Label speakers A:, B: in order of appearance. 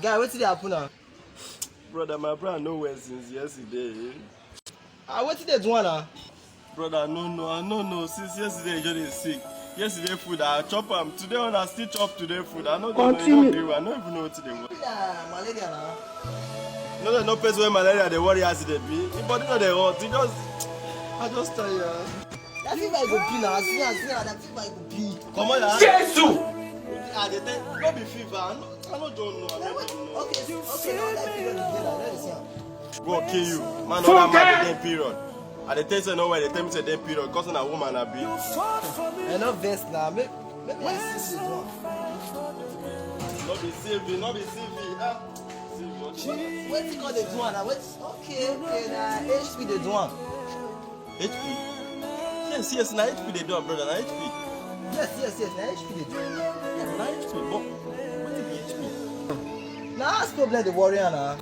A: Guy, what's it happen now?
B: Brother, my brother no well since yesterday.
A: What's it do now?
B: Brother, I no know. Since yesterday, he just dey sick. Yesterday food, I chop am. Today on, I still chop today food. I no know. I don't even know what they want.
A: Malaria now.
B: No person where malaria they worry as they be. The body no dey hot. I just tell you.
A: That fever I go pee now. See, that fever I go pee.
B: Come on, now.
C: Jesus!
B: They tell no be fever. I no don't know.
A: Okay, now that fever is there. Let me see.
B: Go kill you. Man, no that man the period. At the tell you no where they tell me say day period. Cause na woman I be.
A: I no vest now. Maybe I see this one.
B: No be CV.
A: What you call the do now? Okay, now HP the do one.
B: HP. Yes, na HP they do, brother. Na HP.
A: Yes, now HP the do.
B: Yeah, na HP. But what is HP?
A: Now that's problem the warrior now.